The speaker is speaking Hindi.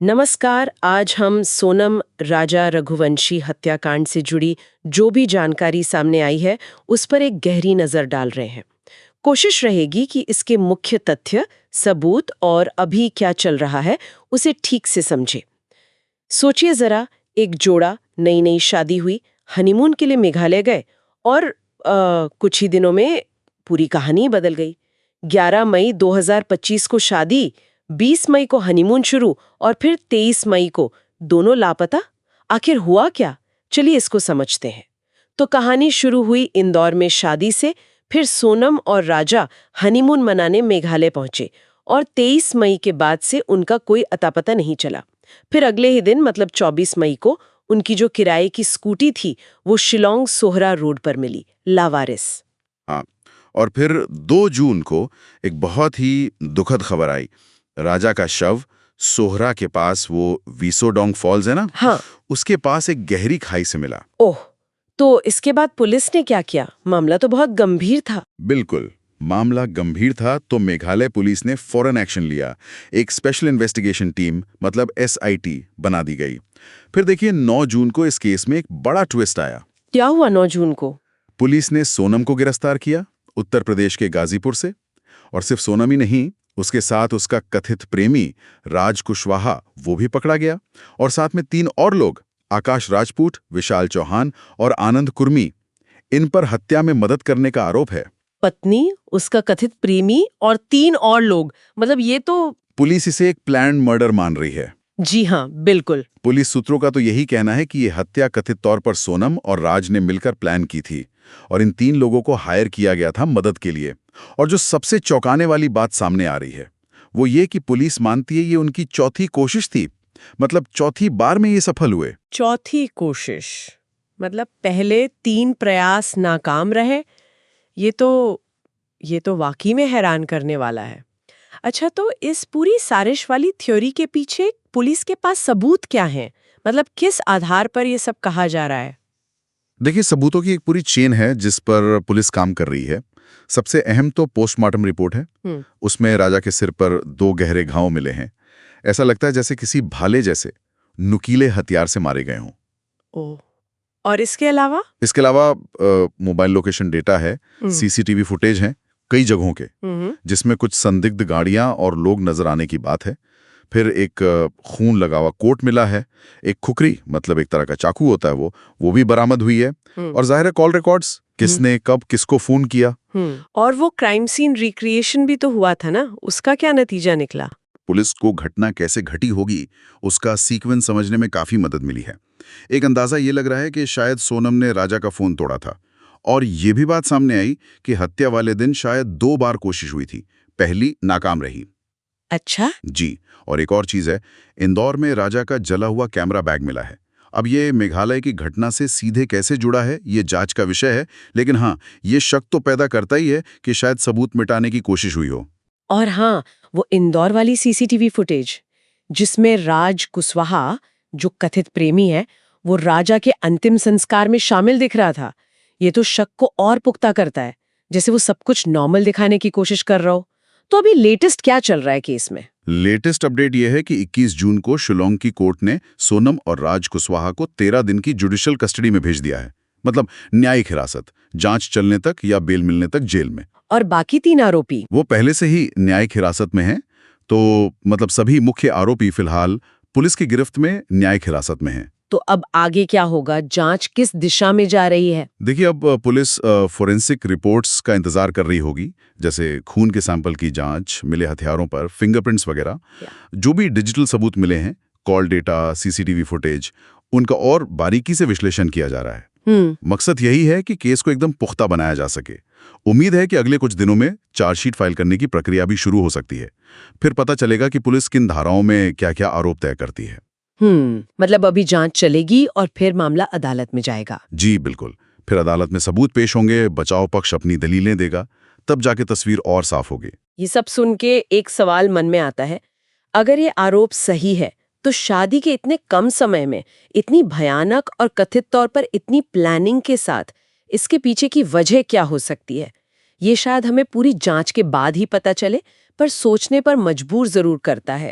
नमस्कार। आज हम सोनम राजा रघुवंशी हत्याकांड से जुड़ी जो भी जानकारी सामने आई है उस पर एक गहरी नजर डाल रहे हैं। कोशिश रहेगी कि इसके मुख्य तथ्य, सबूत और अभी क्या चल रहा है उसे ठीक से समझे। सोचिए जरा, एक जोड़ा, नई नई शादी हुई, हनीमून के लिए मेघालय गए और कुछ ही दिनों में पूरी कहानी बदल गई। 11 मई 2025 को शादी, 20 मई को हनीमून शुरू और फिर 23 मई को दोनों लापता। आखिर हुआ क्या? चलिए इसको समझते हैं। तो कहानी शुरू हुई इंदौर में शादी से, फिर सोनम और राजा हनीमून मनाने मेघालय पहुंचे और 23 मई के बाद से उनका कोई अता पता नहीं चला। फिर अगले ही दिन मतलब 24 मई को उनकी जो किराए की स्कूटी थी वो शिलोंग सोहरा रोड पर मिली, लावारिस। हाँ, और फिर 2 जून को एक बहुत ही दुखद खबर आई। राजा का शव सोहरा के पास, वो वीसोडोंग फॉल्स है ना, हाँ। उसके पास एक गहरी खाई से मिला। ओह, तो इसके बाद पुलिस ने क्या किया? मामला तो बहुत गंभीर था। बिल्कुल, मामला गंभीर था तो मेघालय पुलिस ने फौरन एक्शन लिया। एक स्पेशल इन्वेस्टिगेशन टीम मतलब SIT बना दी गई। फिर देखिए 9 जून को इस केस में एक बड़ा ट्विस्ट आया। क्या हुआ 9 जून को? पुलिस ने सोनम को गिरफ्तार किया, उत्तर प्रदेश के गाजीपुर से। और सिर्फ सोनम ही नहीं, उसके साथ उसका कथित प्रेमी राज कुशवाहा वो भी पकड़ा गया। और साथ में 3 और लोग, आकाश राजपूत, विशाल चौहान और आनंद कुर्मी, इन पर हत्या में मदद करने का आरोप है। पत्नी, उसका कथित प्रेमी और 3 और लोग, मतलब ये तो। पुलिस इसे एक प्लान्ड मर्डर मान रही है। जी हाँ, बिल्कुल। पुलिस सूत्रों का तो यही कहना है कि ये हत्या कथित तौर पर सोनम और राज ने मिलकर प्लान की थी और इन 3 लोगों को हायर किया गया था मदद के लिए। और जो सबसे चौंकाने वाली बात सामने आ रही है वो ये कि पुलिस मानती है ये उनकी चौथी कोशिश थी। मतलब चौथी बार में ये सफल हुए। चौथी कोशिश मतलब पहले 3 प्रयास नाकाम रहे। ये तो वाकई में हैरान करने वाला है। अच्छा, तो इस पूरी साजिश वाली थ्योरी के पीछे पुलिस के पास सबूत क्या हैं? मतलब किस आधार पर ये सब कहा जा रहा है? देखिए, सबूतों की एक पूरी चेन है जिस पर पुलिस काम कर रही है। सबसे अहम तो पोस्टमार्टम रिपोर्ट है। उसमें राजा के सिर पर 2 गहरे घाव मिले हैं। ऐसा लगता है जैसे किसी भाले जैसे नुकीले हथियार से मारे गए हों। ओह, और इसके अलावा? इसके अलावा मोबाइल लोकेशन डेटा है, CCTV फुटेज है कई जगहों के, जिसमें कुछ संदिग्ध गाड़ियां और लोग नजर आने की बात है। फिर एक खून लगा हुआ कोट मिला है। एक खुकरी, मतलब एक तरह का चाकू होता है, वो भी बरामद हुई है। और जाहिर है कॉल रिकॉर्ड्स, किसने कब किसको फोन किया। और वो क्राइम सीन रिक्रिएशन भी तो हुआ था ना, उसका क्या नतीजा निकला? पुलिस को घटना कैसे घटी होगी उसका सीक्वेंस समझने में काफी मदद मिली है। एक अंदाजा ये लग रहा है कि शायद सोनम ने राजा का फोन तोड़ा था। और ये भी बात सामने आई कि हत्या वाले दिन शायद 2 बार कोशिश हुई थी, पहली नाकाम रही। अच्छा। जी, और एक और चीज है, इंदौर में राजा का जला हुआ कैमरा बैग मिला है। अब ये मेघालय की घटना से सीधे कैसे जुड़ा है ये जांच का विषय है, लेकिन हाँ, ये शक तो पैदा करता ही है कि शायद सबूत मिटाने की कोशिश हुई हो। और हाँ, वो इंदौर वाली CCTV फुटेज जिसमें राज कुशवाहा, जो कथित प्रेमी है, वो राजा के अंतिम संस्कार में शामिल दिख रहा था। ये तो शक को और पुख्ता करता है, जैसे वो सब कुछ नॉर्मल दिखाने की कोशिश कर रहा हो। तो अभी लेटेस्ट क्या चल रहा है केस में? लेटेस्ट अपडेट यह है कि 21 जून को शिलोंग की कोर्ट ने सोनम और राज कुशवाहा को 13 दिन की जुडिशियल कस्टडी में भेज दिया है। मतलब न्यायिक हिरासत, जांच चलने तक या बेल मिलने तक जेल में। और बाकी 3 आरोपी? वो पहले से ही न्यायिक हिरासत में हैं। तो मतलब सभी मुख्य आरोपी फिलहाल पुलिस की गिरफ्त में न्यायिक हिरासत में हैं। तो अब आगे क्या होगा? जांच किस दिशा में जा रही है? देखिए, अब पुलिस फोरेंसिक रिपोर्ट्स का इंतजार कर रही होगी, जैसे खून के सैंपल की जांच, मिले हथियारों पर फिंगरप्रिंट्स वगैरह। जो भी डिजिटल सबूत मिले हैं, कॉल डेटा, CCTV फुटेज, उनका और बारीकी से विश्लेषण किया जा रहा है। मकसद यही है कि केस को एकदम पुख्ता बनाया जा सके। उम्मीद है कि अगले कुछ दिनों में चार्जशीट फाइल करने की प्रक्रिया भी शुरू हो सकती है। फिर पता चलेगा कि पुलिस किन धाराओं में क्या-क्या आरोप तय करती है। मतलब अभी जांच चलेगी और फिर मामला अदालत में जाएगा। जी बिल्कुल, फिर अदालत में सबूत पेश होंगे, बचाव पक्ष अपनी दलीलें देगा, तब जाके तस्वीर और साफ होगी। ये सब सुन के एक सवाल मन में आता है, अगर ये आरोप सही है तो शादी के इतने कम समय में इतनी भयानक और कथित तौर पर इतनी प्लानिंग के साथ इसके पीछे की वजह क्या हो सकती है? ये शायद हमें पूरी जांच के बाद ही पता चले, पर सोचने पर मजबूर जरूर करता है।